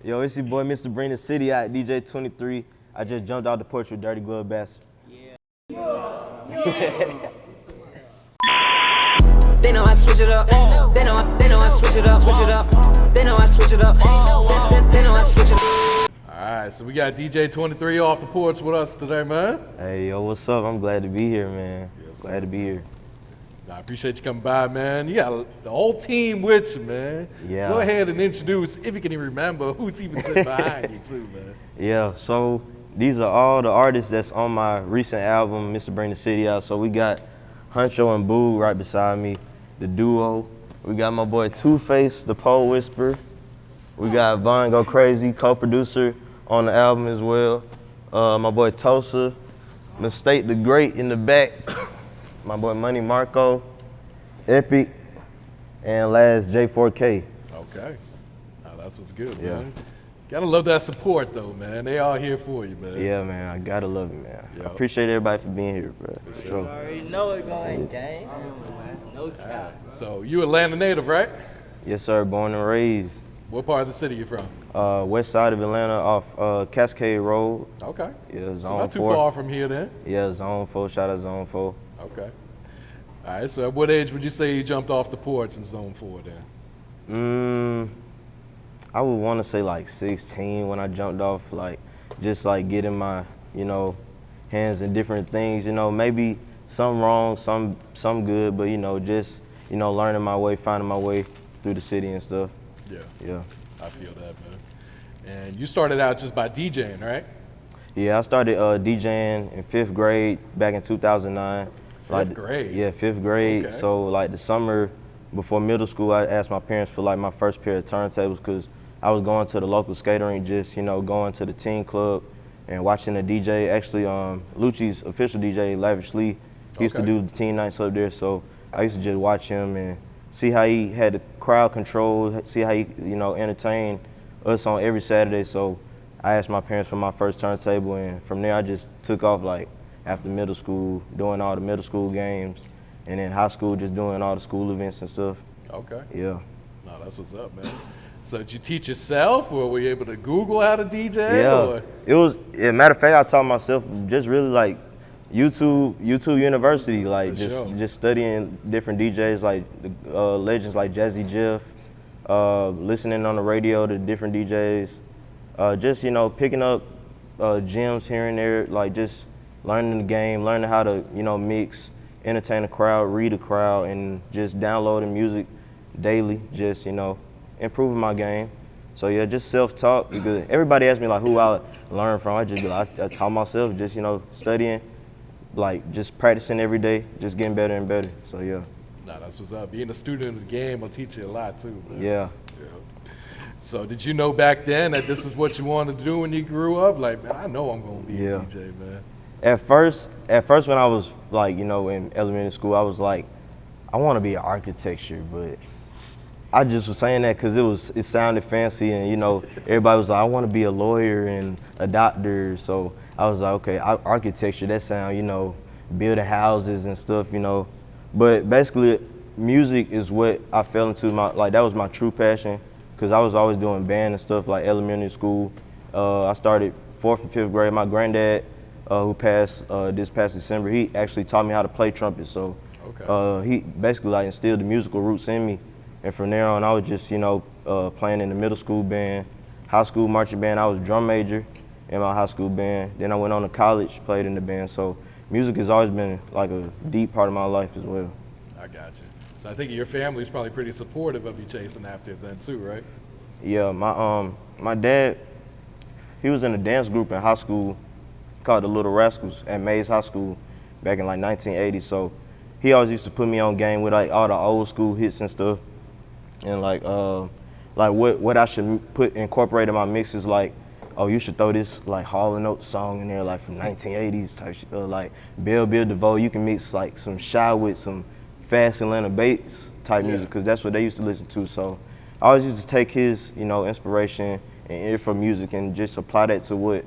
Yo, it's your boy, Mr. Bring the City out, DJ 23. I just jumped out the porch with Dirty Glove Bastard. They know I switch it up. They know I switch it up. They know I switch it up. They know I switch it up. All right, so we got DJ 23 off the porch with us today, man. Hey, yo, what's up? I'm glad to be here, man. Yes, glad to be here. I appreciate you coming by, man. You got the whole team with you, man. Yeah. Go ahead and introduce, if you can even remember, who's even sitting behind you, too, man. Yeah, so these are all the artists that's on my recent album, Mr. Bring the City Out. So we got Huncho and Boo right beside me, the duo. We got my boy Two-Face, the Pole Whisperer. We got Von Go Crazy, co-producer on the album as well. My boy Tosa, Mistake the Great in the back. My boy Money Marco, Epic, and last J4K. Okay. Now that's what's good, Yeah. man. Gotta love that support, though, man. They all here for you, man. Yeah, man, I gotta love it, man. Yo. I appreciate everybody for being here, bro. For sure. You already know it going, gang. No cap. So you Atlanta native, right? Yes, sir, born and raised. What part of the city you from? West side of Atlanta off Cascade Road. Okay. Yeah, So Zone not too 4. far from here, then. Yeah, Zone 4, shout out Zone 4. Okay. All right, so at what age would you say you jumped off the porch in Zone 4, then? I would want to say like 16 when I jumped off, like just like getting my, hands in different things, maybe some wrong, some good, but just, learning my way, finding my way through the city and stuff. Yeah. Yeah. I feel that, man. And you started out just by DJing, right? Yeah, I started DJing in 5th grade back in 2009. Fifth grade? Yeah, 5th grade. Okay. So like the summer before middle school, I asked my parents for like my first pair of turntables because I was going to the local skating rink, just, going to the teen club and watching the DJ. Actually, Lucci's official DJ, Lavish Lee, he used to Okay. do the teen nights up there. So I used to just watch him and see how he had the crowd control, see how he, entertained us on every Saturday. So I asked my parents for my first turntable, and from there I just took off like after middle school, doing all the middle school games, and then high school just doing all the school events and stuff. Okay. Yeah. No, that's what's up, man. So did you teach yourself, or were you able to Google how to DJ? Yeah. Or? It was, matter of fact, I taught myself just really like YouTube University, like For just sure. just studying different DJs, like legends like Jazzy Jeff, listening on the radio to different DJs, just picking up gems here and there, like just learning the game, learning how to mix, entertain a crowd, read a crowd, and just downloading music daily, just improving my game. So yeah, just self-taught, because everybody asks me like who I learn from. I just be like, I taught myself, just studying, like just practicing every day, just getting better and better. So yeah. No, that's what's up. Being a student of the game will teach you a lot too, man. Yeah. Yeah. So did you know back then that this is what you wanted to do when you grew up? Like, man, I know I'm gonna be Yeah. a DJ, man. At first when I was like, in elementary school, I was like, I want to be an architecture, but I just was saying that because it sounded fancy, and everybody was like, I want to be a lawyer and a doctor. So I was like, okay, architecture, that sound, building houses and stuff, But basically, music is what I fell into. That was my true passion, because I was always doing band and stuff like elementary school. I started 4th and 5th grade. My granddad, who passed this past December, he actually taught me how to play trumpet. So Okay. he basically like instilled the musical roots in me. And from there on, I was just, playing in the middle school band, high school marching band. I was a drum major in my high school band. Then I went on to college, played in the band. So music has always been like a deep part of my life as well. I got you. So I think your family's probably pretty supportive of you chasing after it then too, right? Yeah, my dad, he was in a dance group in high school called the Little Rascals at Mays High School back in like 1980. So he always used to put me on game with like all the old school hits and stuff. And like what I should incorporate in my mixes, like, oh, you should throw this like Hall & Oates song in there, like from 1980s type shit, like Bill DeVoe. You can mix like some Shy with some fast Atlanta Bates type music, because that's what they used to listen to. So I always used to take his, inspiration and ear for music and just apply that to what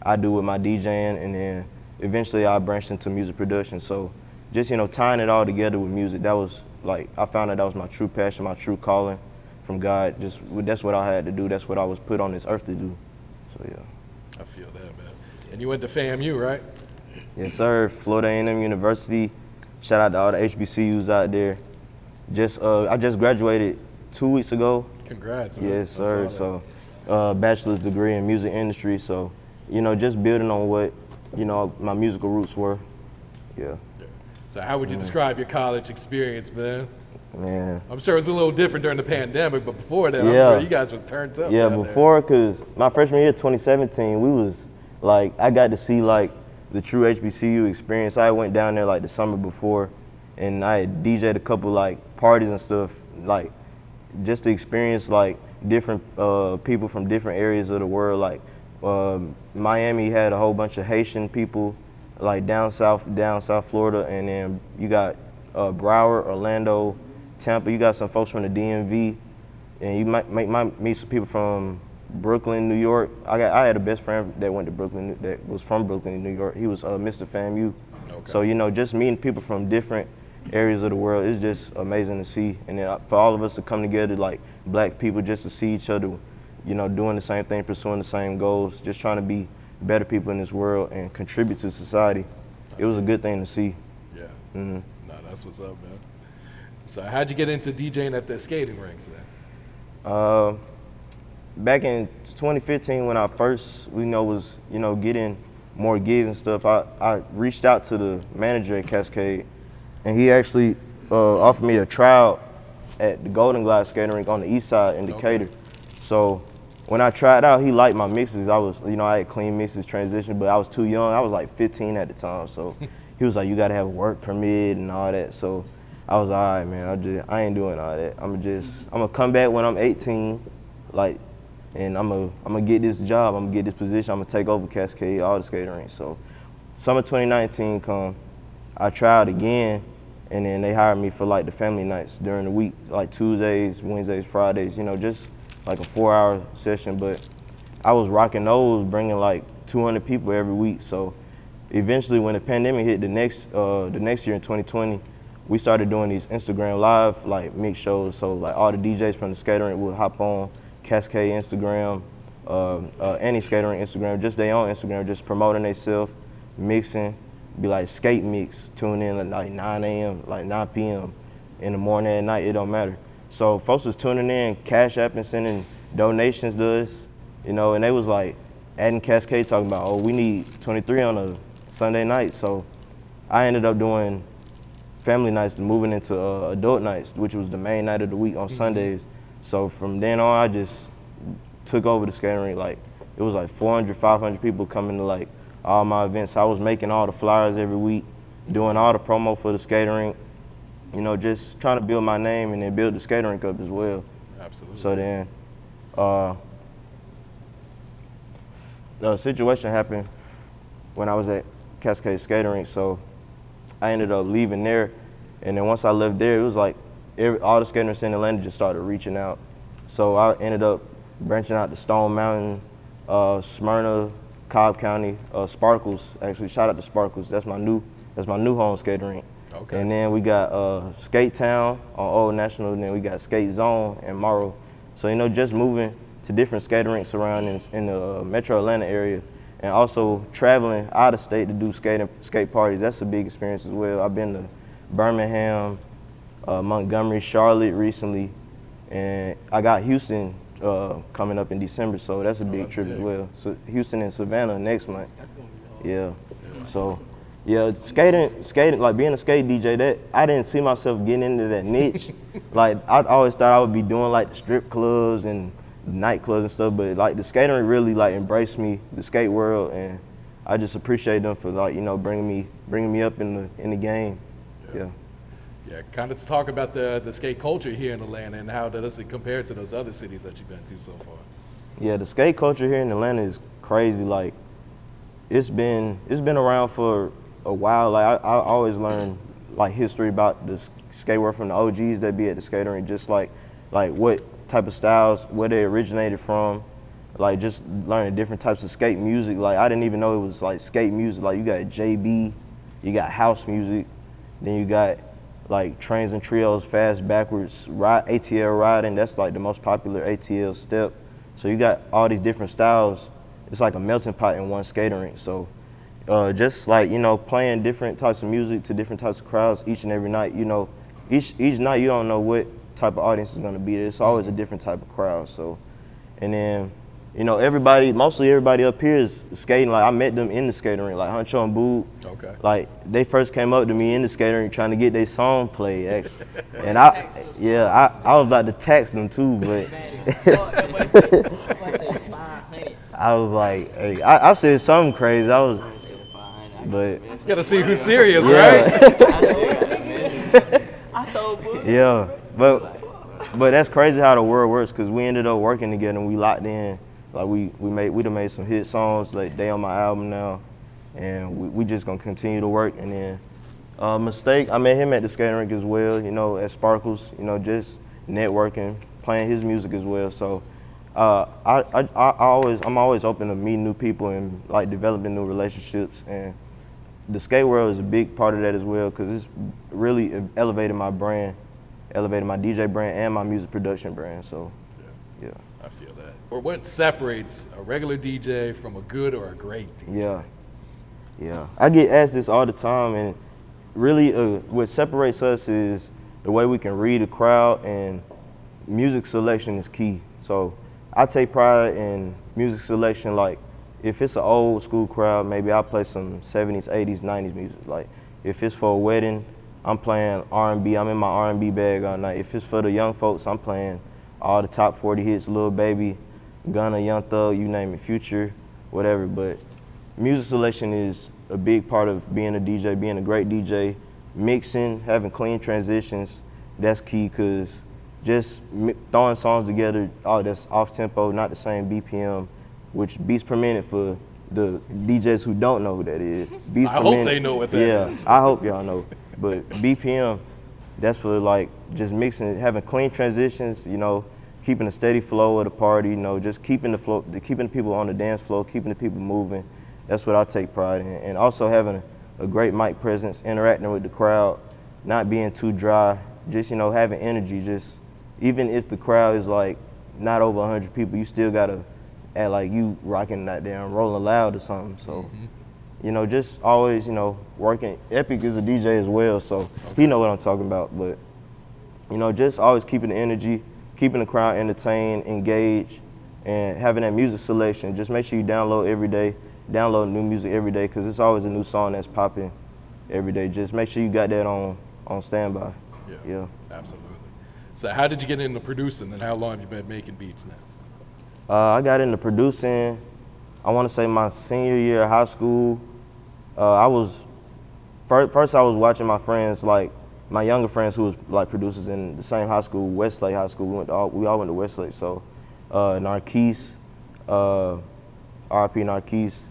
I do with my DJing, and then eventually I branched into music production. So just, tying it all together with music, that was like, I found that was my true passion, my true calling. from God. Just that's what I had to do. That's what I was put on this earth to do. So yeah. I feel that, man. And you went to FAMU, right? Yes, sir. Florida A&M University. Shout out to all the HBCUs out there. I just graduated 2 weeks ago. Congrats, man. Yes, sir. So, bachelor's degree in music industry. So, just building on what, my musical roots were. Yeah. So how would you describe your college experience, man? Man. I'm sure it was a little different during the pandemic, but before that, Yeah. I'm sure you guys were turned up. Yeah, down before, because my freshman year, 2017, we was I got to see the true HBCU experience. I went down there the summer before, and I had DJed a couple parties and stuff, just to experience different people from different areas of the world. Miami had a whole bunch of Haitian people, down south Florida, and then you got Broward, Orlando, Tampa. You got some folks from the DMV, and you might meet some people from Brooklyn, New York. I had a best friend that went to Brooklyn, that was from Brooklyn, New York. He was Mr. FAMU. Okay. So just meeting people from different areas of the world is just amazing to see. And then for all of us to come together black people, just to see each other, doing the same thing, pursuing the same goals, just trying to be better people in this world and contribute to society. It was a good thing to see. Yeah. Mm-hmm. No, that's what's up, man. So how'd you get into DJing at the skating rinks then? Back in 2015, when I first, was, getting more gigs and stuff, I reached out to the manager at Cascade, and he actually offered me a tryout at the Golden Glide skating rink on the east side in Decatur. Okay. So when I tried out, he liked my mixes. I was, I had clean mixes, transition, but I was too young. I was 15 at the time, so he was like, you gotta have a work permit and all that. So I was all right, man. I ain't doing all that. I'm gonna come back when I'm 18, and I'm gonna get this job. I'm gonna get this position. I'm gonna take over Cascade, all the skating rinks. So summer 2019 come, I tried again, and then they hired me for the family nights during the week, Tuesdays, Wednesdays, Fridays. Just a 4-hour session. But I was rocking those, bringing 200 people every week. So eventually, when the pandemic hit the next year in 2020, we started doing these Instagram live mix shows. So all the DJs from the skating rink would hop on Cascade Instagram, any skater rink Instagram, just their own Instagram, just promoting themselves, mixing, be skate mix, tune in at 9 a.m., 9 p.m. in the morning, at night, it don't matter. So folks was tuning in, Cash App and sending donations to us, and they was adding Cascade, talking about, oh, we need 23 on a Sunday night. So I ended up doing family nights, moving into adult nights, which was the main night of the week on Sundays. So from then on, I just took over the skating rink. It was 400, 500 people coming to all my events. I was making all the flyers every week, doing all the promo for the skating rink, just trying to build my name and then build the skating rink up as well. Absolutely. So then the situation happened when I was at Cascade Skating Rink. So I ended up leaving there. And then once I left there, it was all the skaters in Atlanta just started reaching out. So I ended up branching out to Stone Mountain, Smyrna, Cobb County, Sparkles. Actually, shout out to Sparkles. That's my new home skating rink. Okay. And then we got Skate Town on Old National, and then we got Skate Zone and Morrow. So just moving to different skating rinks around in the Metro Atlanta area, and also traveling out of state to do skate parties. That's a big experience as well. I've been to Birmingham, Montgomery, Charlotte recently, and I got Houston coming up in December, so that's a big trip as well. So Houston and Savannah next month. Yeah. So yeah, skating, being a skate DJ, that I didn't see myself getting into that niche. I always thought I would be doing the strip clubs and nightclubs and stuff, but the skating really embraced me, the skate world, and I just appreciate them for bringing me up in the game. Yeah. Yeah, kind of to talk about the skate culture here in Atlanta and how does it compare to those other cities that you've been to so far? Yeah, the skate culture here in Atlanta is crazy. It's been around for a while. I always learn history about the skate world from the OGs that be at the skating rink, just like what type of styles, where they originated from, just learning different types of skate music. I didn't even know it was skate music. You got JB, you got house music, then you got like trains and trios, fast backwards, ATL riding. That's like the most popular ATL step. So you got all these different styles. It's like a melting pot in one skating rink. So just like, playing different types of music to different types of crowds each and every night. Each night you don't know what type of audience is gonna be there. It's always a different type of crowd. So, and then, mostly everybody up here is skating. Like I met them in the skating rink, like Huncho and Boo. Okay. Like they first came up to me in the skating rink trying to get their song played, actually. And I was about to tax them too, but I was like, hey, I said something crazy. But you gotta see who's serious, right? Yeah, but that's crazy how the world works, because we ended up working together and we locked in. Like we done made some hit songs, like they on my album now, and we just gonna continue to work. And then Mistake, I met him at the skating rink as well, at Sparkles, just networking, playing his music as well. So I'm always open to meeting new people and like developing new relationships, and the skate world is a big part of that as well, because it's really elevated my brand, elevated my DJ brand and my music production brand. So yeah. I feel that. Or what separates a regular DJ from a good or a great DJ? Yeah. I get asked this all the time, and really what separates us is the way we can read a crowd, and music selection is key. So I take pride in music selection. Like if it's an old school crowd, maybe I'll play some 70s, 80s, 90s music. Like if it's for a wedding, I'm playing R&B. I'm in my R&B bag all night. If it's for the young folks, I'm playing all the top 40 hits, Lil Baby, Gunna, Young Thug, you name it, Future, whatever. But music selection is a big part of being a DJ, being a great DJ. Mixing, having clean transitions, that's key, because just throwing songs together, that's off tempo, not the same BPM, which beats per minute for the DJs who don't know who that is. Beats I hope they know what that is. Yeah, I hope y'all know. But BPM, that's for like just mixing, having clean transitions, keeping a steady flow of the party, just keeping the flow, keeping the people on the dance floor, keeping the people moving. That's what I take pride in. And also having a great mic presence, interacting with the crowd, not being too dry, just, having energy. Just even if the crowd is like not over 100 people, you still gotta act like you rocking that damn Rolling Loud or something. So, just always, working. Epic is a DJ as well, so he know what I'm talking about. But, just always keeping the energy, keeping the crowd entertained, engaged, and having that music selection. Just make sure you download every day, download new music every day, because it's always a new song that's popping every day. Just make sure you got that on standby. Yeah. Absolutely. So how did you get into producing, and how long have you been making beats now? I got into producing, I want to say my senior year of high school. I was watching my friends, like my younger friends who was like producers in the same high school, Westlake High School. We all went to Westlake. So Narquise, RP Narquise,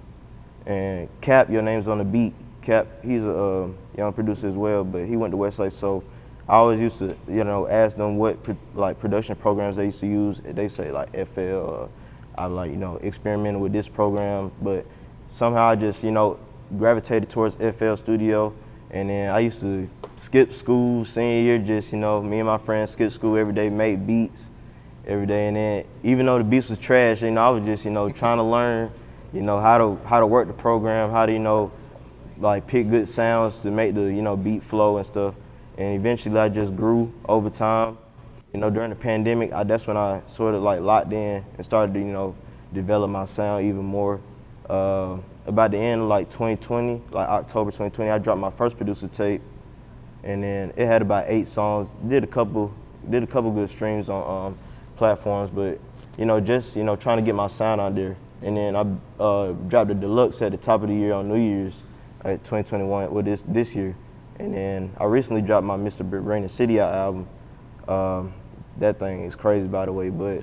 and Cap, Your Name's on the Beat. Cap, he's a young producer as well, but he went to Westlake. So I always used to, ask them what production programs they used to use. They say like FL. I experimented with this program, but somehow I just, gravitated towards FL Studio. And then I used to skip school senior year, just, me and my friends skip school every day, make beats every day. And then even though the beats was trash, I was just, trying to learn, how to work the program, how to, pick good sounds to make the, beat flow and stuff. And eventually I just grew over time. During the pandemic, that's when I sort of locked in and started to, develop my sound even more. About the end of 2020, October 2020, I dropped my first producer tape, and then it had about 8 songs. Did a couple good streams on platforms, but just trying to get my sound out there. And then I dropped a deluxe at the top of the year on New Year's at 2021, well this year. And then I recently dropped my Mr. Rain City Out album. That thing is crazy, by the way, but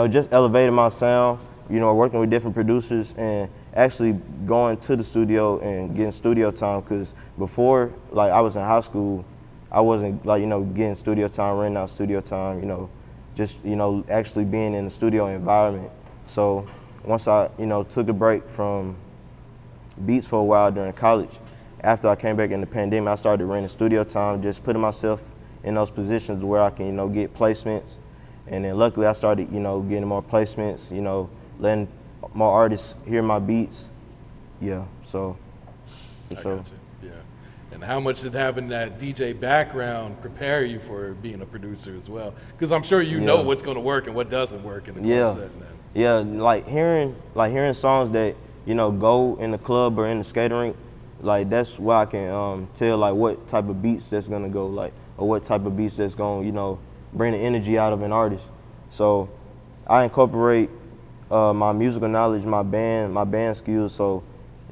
just elevating my sound, working with different producers, and actually going to the studio and getting studio time, because before, I was in high school, I wasn't getting studio time, renting out studio time, just actually being in the studio environment. So once I took a break from beats for a while during college, after I came back in the pandemic, I started renting studio time, just putting myself in those positions where I can, you know, get placements. And then luckily I started, you know, getting more placements, you know, letting more artists hear my beats. Yeah, so for I sure. got you. Yeah. And how much did having that DJ background prepare you for being a producer as well? Because I'm sure you know what's going to work and what doesn't work in the club setting. Then. Yeah, like hearing songs that, you know, go in the club or in the skating rink, like that's where I can tell like what type of beats that's gonna go, like, or what type of beats that's gonna, you know, bring the energy out of an artist. So I incorporate my musical knowledge, my band skills. So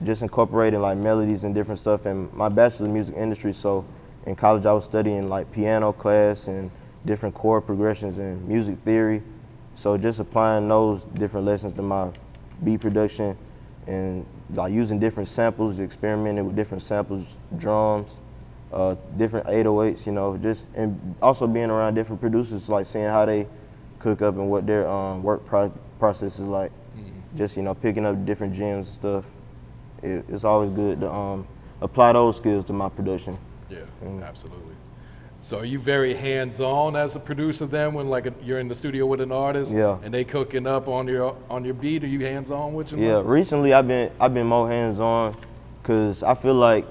just incorporating like melodies and different stuff. And my bachelor's in music industry. So in college I was studying like piano class and different chord progressions and music theory. So just applying those different lessons to my beat production and like using different samples, experimenting with different samples, drums, different 808s, you know, just, and also being around different producers, like seeing how they cook up and what their work process is like. Just, you know, picking up different gems and stuff. It's always good to apply those skills to my production. Yeah, absolutely. So are you very hands-on as a producer then when like you're in the studio with an artist and they cooking up on your beat? Are you hands-on with your Yeah, recently I've been more hands-on because I feel like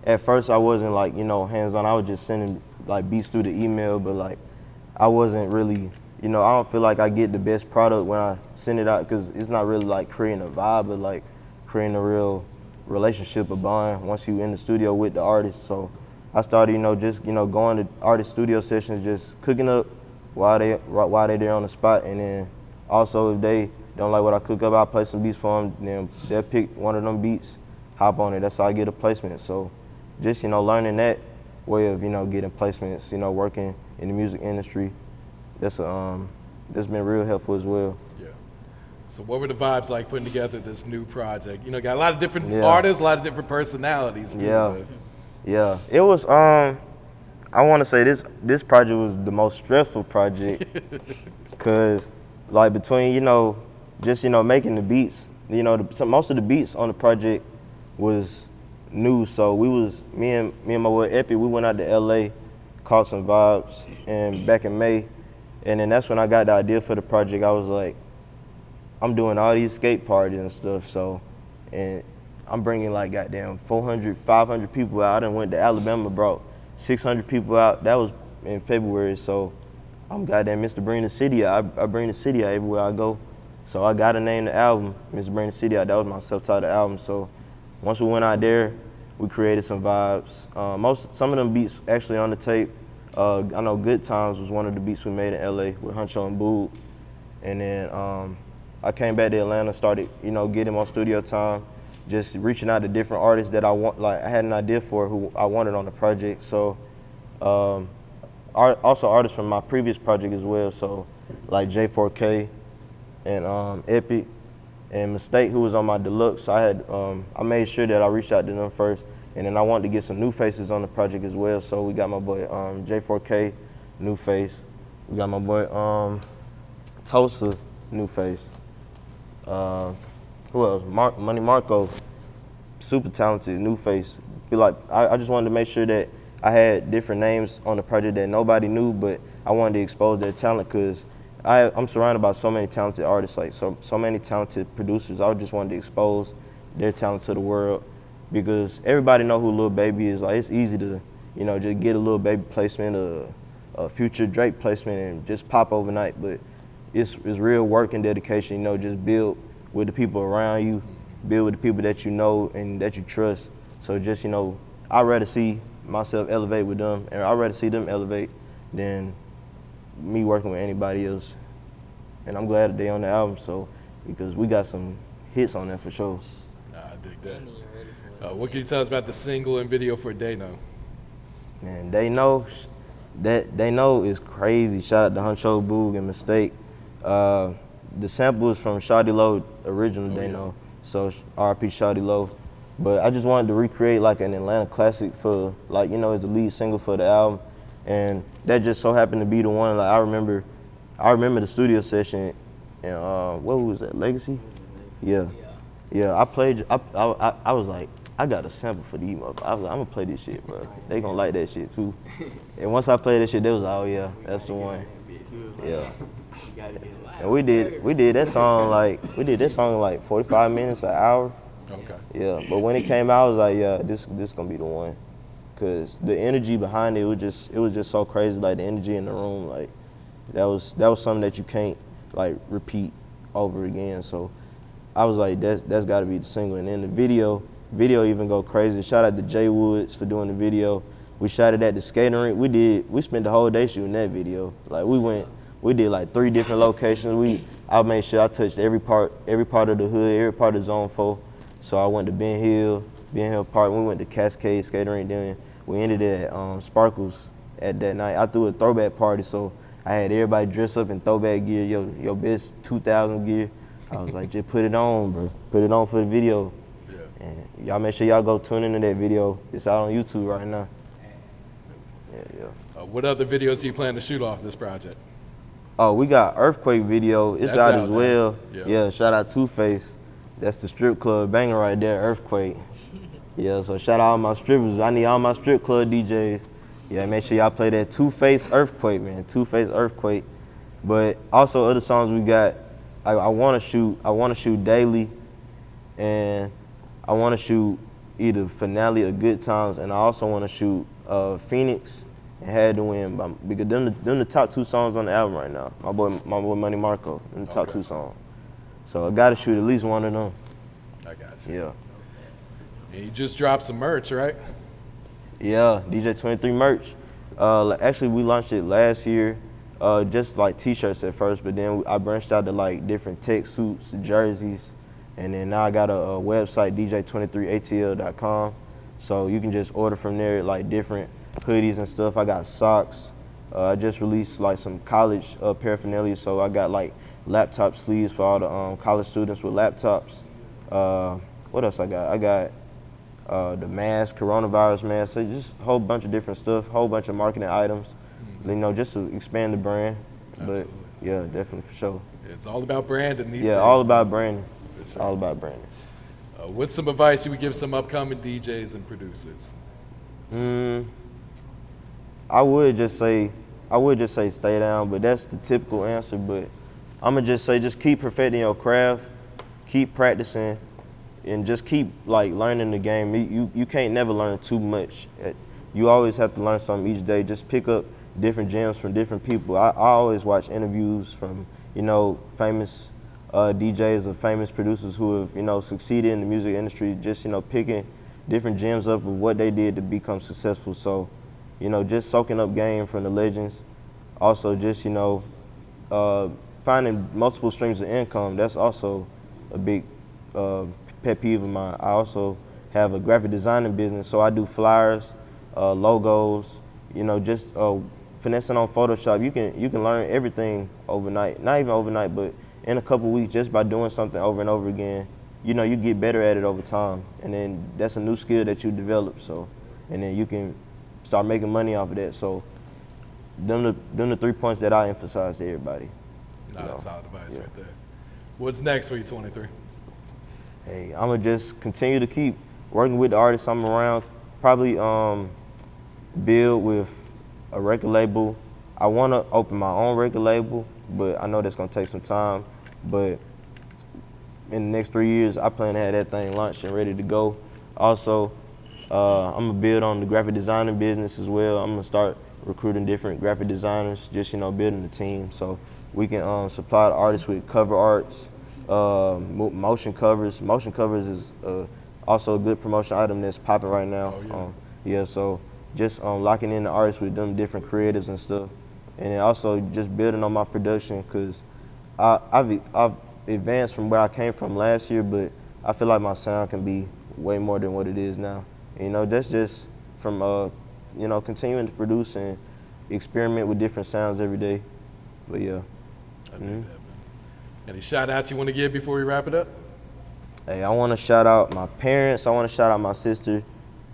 at first I wasn't like, you know, hands-on. I was just sending like beats through the email, but like I wasn't really, you know, I don't feel like I get the best product when I send it out because it's not really like creating a vibe, but like creating a real relationship, a bond once you in the studio with the artist. So I started, you know, just, you know, going to artist studio sessions, just cooking up while they there on the spot. And then also if they don't like what I cook up, I'll play some beats for them. Then they'll pick one of them beats, hop on it. That's how I get a placement. So just, you know, learning that way of, you know, getting placements, you know, working in the music industry, that's been real helpful as well. Yeah. So what were the vibes like putting together this new project? You know, got a lot of different artists, a lot of different personalities too. Yeah, it was, I want to say this project was the most stressful project because like between, you know, just, you know, making the beats, you know, most of the beats on the project was new. So me and my boy Epi, we went out to LA, caught some vibes, and back in May, and then that's when I got the idea for the project. I was like, I'm doing all these skate parties and stuff, so, and I'm bringing like goddamn 400, 500 people out. I done went to Alabama, brought 600 people out. That was in February, so I'm goddamn Mr. Bring the City out. I bring the city out everywhere I go. So I gotta name the album Mr. Bring the City Out. That was my self-titled album. So once we went out there, we created some vibes. Some of them beats actually on the tape. I know Good Times was one of the beats we made in LA with Huncho and Boob. And then I came back to Atlanta, started, you know, getting more studio time, just reaching out to different artists that I I had an idea for who I wanted on the project. So also artists from my previous project as well. So like J4K and Epic and Mistake, who was on my deluxe. I made sure that I reached out to them first, and then I wanted to get some new faces on the project as well. So we got my boy J4K, new face. We got my boy Tosa, new face. Who else? Money Marco, super talented, new face. I just wanted to make sure that I had different names on the project that nobody knew, but I wanted to expose their talent because I'm surrounded by so many talented artists, like so many talented producers. I just wanted to expose their talent to the world because everybody know who Lil Baby is. Like, it's easy to, you know, just get a Lil Baby placement, a future Drake placement, and just pop overnight. But it's real work and dedication. You know, just build with the people around you, build with the people that you know and that you trust. So just, you know, I'd rather see myself elevate with them, and I'd rather see them elevate than me working with anybody else. And I'm glad that they on the album, so, because we got some hits on there for sure. Nah, I dig that. What can you tell us about the single and video for They Know? Man, They Know is crazy. Shout out to Huncho, Boog, and Mistake. The sample is from Shawty Low, original They Know, so RP Shawty Low. But I just wanted to recreate like an Atlanta classic for, like, you know, as the lead single for the album. And that just so happened to be the one. Like, I remember the studio session, and what was that, Legacy? Yeah. I played. I was like, I got a sample for these motherfuckers. I was like, I'm gonna play this shit, bro. They gonna like that shit too. And once I played that shit, they was like, oh yeah, that's the one. Yeah. And we did that song like 45 minutes, an hour. Okay. Yeah, but when it came out, I was like, yeah, this gonna be the one. Cause the energy behind it was just so crazy. Like the energy in the room, like that was something that you can't like repeat over again. So I was like, that's got to be the single. And then the video even go crazy. Shout out to Jay Woods for doing the video. We shot it at the skating rink. We spent the whole day shooting that video. Like we did like 3 different locations. I made sure I touched every part of the hood, every part of Zone 4. So I went to Ben Hill Park. We went to Cascade skating rink. Then we ended at Sparkles at that night. I threw a throwback party, so I had everybody dress up in throwback gear, your best 2000 gear. I was like, just put it on, bro. Put it on for the video. Yeah. And y'all make sure y'all go tune into that video. It's out on YouTube right now. Yeah. What other videos do you plan to shoot off this project? Oh, we got Earthquake video. It's out as well. Yeah. Shout out Two-Face. That's the strip club banger right there, Earthquake. Yeah, so shout out all my strippers. I need all my strip club DJs. Yeah, make sure y'all play that Two-Face Earthquake, man. Two-Face Earthquake. But also other songs we got. I want to shoot Daily, and I want to shoot either Finale or Good Times, and I also want to shoot Phoenix and Had to Win, because them the top 2 songs on the album right now. My boy Money Marco, them the top 2 songs. So I gotta shoot at least one of them. I got you. Yeah. And you just dropped some merch, right? Yeah, DJ23 merch. Actually, we launched it last year, just like T-shirts at first, but then I branched out to like different tech suits, jerseys, and then now I got a website, dj23atl.com. So you can just order from there, like different hoodies and stuff. I got socks. I just released like some college paraphernalia, so I got like laptop sleeves for all the college students with laptops. What else I got? I got the mask, coronavirus mask, so just a whole bunch of different stuff, whole bunch of marketing items, just to expand the brand. Absolutely. But yeah, definitely for sure. It's all about branding these days. Yeah, all about branding. Sure. All about branding. What's some advice you would give some upcoming DJs and producers? I would just say stay down, but that's the typical answer. But I'm gonna just say, just keep perfecting your craft, keep practicing, and just keep like learning the game. You can't never learn too much. You always have to learn something each day. Just pick up different gems from different people. I always watch interviews from famous DJs or famous producers who have succeeded in the music industry. Just picking different gems up of what they did to become successful. So just soaking up game from the legends. Also just finding multiple streams of income. That's also a big pet peeve of mine. I also have a graphic designing business, so I do flyers, logos, just finessing on Photoshop. You can learn everything overnight. Not even overnight, but in a couple weeks, just by doing something over and over again. You get better at it over time, and then that's a new skill that you develop. So, and then you can start making money off of that. So, them the 3 points that I emphasize to everybody. That's solid advice right there. What's next for you, 23? Hey, I'm gonna just continue to keep working with the artists I'm around. Probably build with a record label. I want to open my own record label, but I know that's gonna take some time. But in the next 3 years, I plan to have that thing launched and ready to go. Also, I'm gonna build on the graphic designing business as well. I'm gonna start recruiting different graphic designers, just building the team so we can supply the artists with cover arts, motion covers. Motion covers is also a good promotion item that's popping right now. Oh, yeah. So just locking in the artists with them different creatives and stuff, and then also just building on my production, because I've advanced from where I came from last year, but I feel like my sound can be way more than what it is now. That's just from continuing to produce and experiment with different sounds every day. But yeah. I think that, man. Any shout outs you want to give before we wrap it up? Hey, I want to shout out my parents. I want to shout out my sister.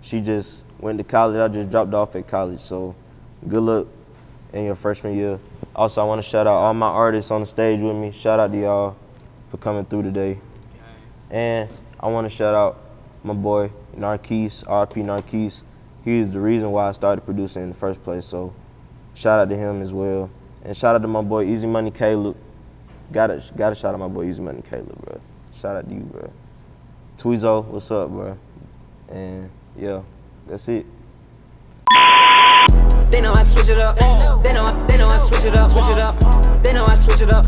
She just went to college. I just dropped off at college. So good luck in your freshman year. Also, I want to shout out all my artists on the stage with me. Shout out to y'all for coming through today. And I want to shout out my boy Narquise, RP Narquise. He's the reason why I started producing in the first place. So shout out to him as well. And shout out to my boy Easy Money Caleb. Gotta shout out my boy Easy Money Caleb, bro. Shout out to you, bro. Tweezo, what's up, bro? And yeah, that's it. They know I switch it up. They know I switch it up. They know I switch it up.